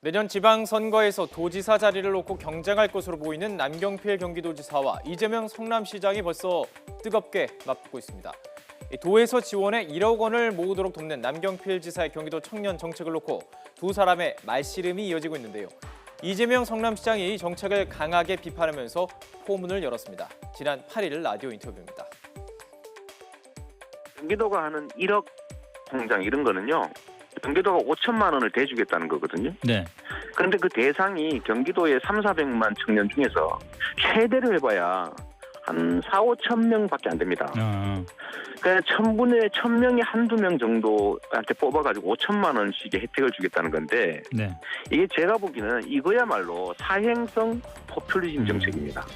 내년 지방선거에서 도지사 자리를 놓고 경쟁할 것으로 보이는 남경필 경기도지사와 이재명 성남시장이 벌써 뜨겁게 맞붙고 있습니다. 도에서 지원해 1억 원을 모으도록 돕는 남경필 지사의 경기도 청년 정책을 놓고 두 사람의 말씨름이 이어지고 있는데요. 이재명 성남시장이 이 정책을 강하게 비판하면서 포문을 열었습니다. 지난 8일 라디오 인터뷰입니다. 경기도가 하는 1억 통장 이런 거는요. 경기도가 5천만 원을 대주겠다는 거거든요. 네. 그런데 그 대상이 경기도의 3,400만 청년 중에서 최대로 해봐야 한 4, 5천 명밖에 안 됩니다. 그러니까 1,000명에 한두 명 정도한테 뽑아가지고 5천만 원씩의 혜택을 주겠다는 건데 네. 이게 제가 보기에는 이거야말로 사행성 포퓰리즘 정책입니다.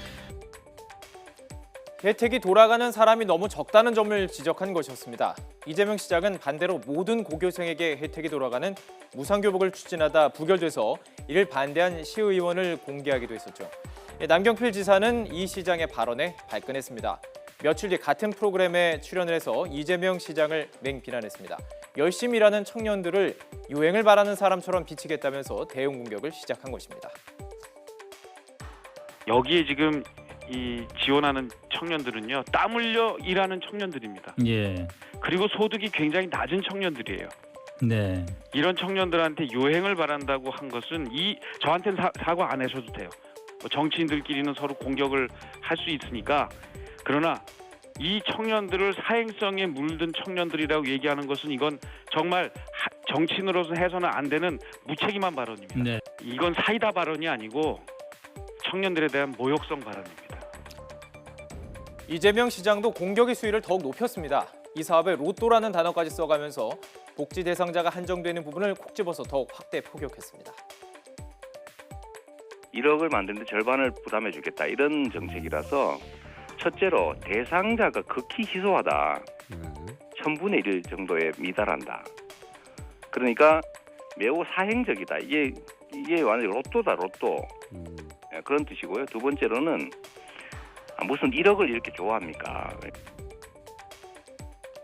혜택이 돌아가는 사람이 너무 적다는 점을 지적한 것이었습니다. 이재명 시장은 반대로 모든 고교생에게 혜택이 돌아가는 무상교복을 추진하다 부결돼서 이를 반대한 시의원을 공개하기도 했었죠. 남경필 지사는 이 시장의 발언에 발끈했습니다. 며칠 뒤 같은 프로그램에 출연을 해서 이재명 시장을 맹비난했습니다. 열심히 일하는 청년들을 유행을 바라는 사람처럼 비치겠다면서 대응 공격을 시작한 것입니다. 여기에 지금 이 지원하는 청년들은요, 땀 흘려 일하는 청년들입니다. 예. 그리고 소득이 굉장히 낮은 청년들이에요. 네. 이런 청년들한테 유행을 바란다고 한 것은 저한테는 사과 안 하셔도 돼요. 뭐 정치인들끼리는 서로 공격을 할 수 있으니까. 그러나 이 청년들을 사행성에 물든 청년들이라고 얘기하는 것은 이건 정말 정치인으로서 해서는 안 되는 무책임한 발언입니다. 네. 이건 사이다 발언이 아니고 청년들에 대한 모욕성 발언입니다. 이재명 시장도 공격의 수위를 더욱 높였습니다. 이 사업에 로또라는 단어까지 써가면서 복지 대상자가 한정되는 부분을 콕 집어서 더욱 확대 포격했습니다. 1억을 만드는데 절반을 부담해 주겠다 이런 정책이라서 첫째로 대상자가 극히 희소하다. 1000분의 1 정도에 미달한다. 그러니까 매우 사행적이다. 이게 완전히 로또다 로또. 그런 뜻이고요. 두 번째로는 무슨 1억을 이렇게 좋아합니까?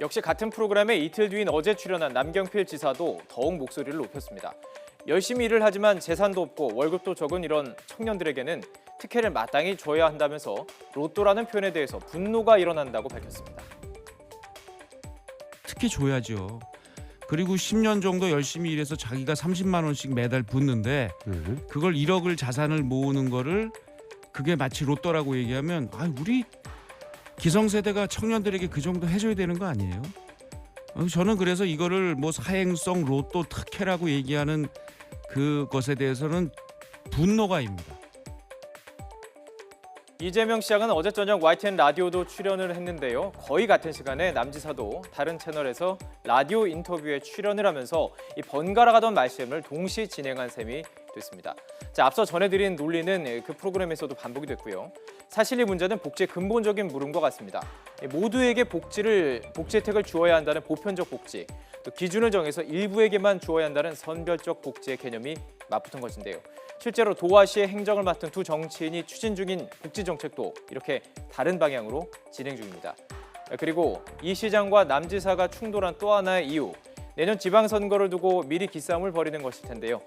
역시 같은 프로그램에 이틀 뒤인 어제 출연한 남경필 지사도 더욱 목소리를 높였습니다. 열심히 일을 하지만 재산도 없고 월급도 적은 이런 청년들에게는 특혜를 마땅히 줘야 한다면서 로또라는 표현에 대해서 분노가 일어난다고 밝혔습니다. 특히 줘야죠. 그리고 10년 정도 열심히 일해서 자기가 30만 원씩 매달 붓는데 그걸 1억을 자산을 모으는 거를 그게 마치 로또라고 얘기하면 우리 기성세대가 청년들에게 그 정도 해줘야 되는 거 아니에요? 저는 그래서 이거를 뭐 사행성 로또 특혜라고 얘기하는 그것에 대해서는 분노가입니다. 이재명 시장은 어제 저녁 YTN 라디오도 출연을 했는데요. 거의 같은 시간에 남 지사도 다른 채널에서 라디오 인터뷰에 출연을 하면서 이 번갈아가던 말씀을 동시 진행한 셈이 됐습니다. 자, 앞서 전해드린 논리는 그 프로그램에서도 반복이 됐고요. 사실 이 문제는 복지의 근본적인 물음과 같습니다. 모두에게 복지 혜택을 주어야 한다는 보편적 복지, 또 기준을 정해서 일부에게만 주어야 한다는 선별적 복지의 개념이 맞붙은 것인데요. 실제로 도와시의 행정을 맡은 두 정치인이 추진 중인 복지 정책도 이렇게 다른 방향으로 진행 중입니다. 그리고 이 시장과 남 지사가 충돌한 또 하나의 이유, 내년 지방선거를 두고 미리 기싸움을 벌이는 것일 텐데요.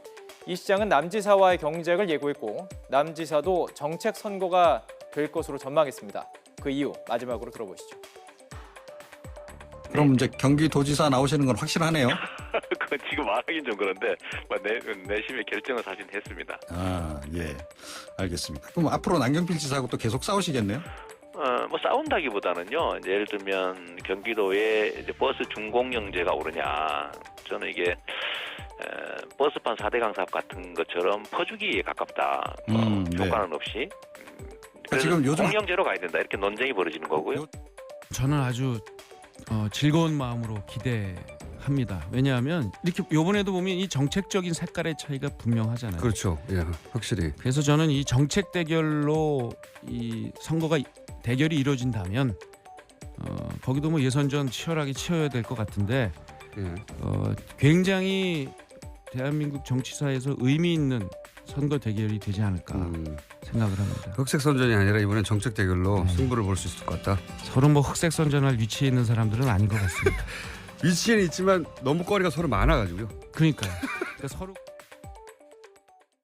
이 시장은 남 지사와의 경쟁을 예고했고 남 지사도 정책 선거가 될 것으로 전망했습니다. 그 이유 마지막으로 들어보시죠. 그럼 이제 경기도지사 나오시는 건 확실하네요. 그건 지금 말하긴 좀 그런데 내심의 결정은 사실 했습니다. 예, 알겠습니다. 그럼 앞으로 남경필 지사하고 또 계속 싸우시겠네요? 뭐 싸운다기보다는요. 예를 들면 경기도에 이제 버스 준공영제가 오르냐, 저는 이게 버스판 4대강 사업 같은 것처럼 퍼주기에 가깝다. 효과는 없이. 지금 요즘 공영제로 가야 된다. 이렇게 논쟁이 벌어지는 거고요. 저는 아주 즐거운 마음으로 기대합니다. 왜냐하면 이렇게 이번에도 보면 이 정책적인 색깔의 차이가 분명하잖아요. 그렇죠. 예, 확실히. 그래서 저는 이 정책 대결로 이 선거가 대결이 이루어진다면 거기도 뭐 예선전 치열하게 치러야 될 것 같은데 굉장히 대한민국 정치사에서 의미 있는 선거 대결이 되지 않을까 생각을 합니다. 흑색 선전이 아니라 이번엔 정책 대결로 승부를 볼 수 있을 것 같다. 서로 뭐 흑색 선전할 위치에 있는 사람들은 아닌 것 같습니다. 위치에는 있지만 너무 거리가 서로 많아가지고요. 그러니까 서로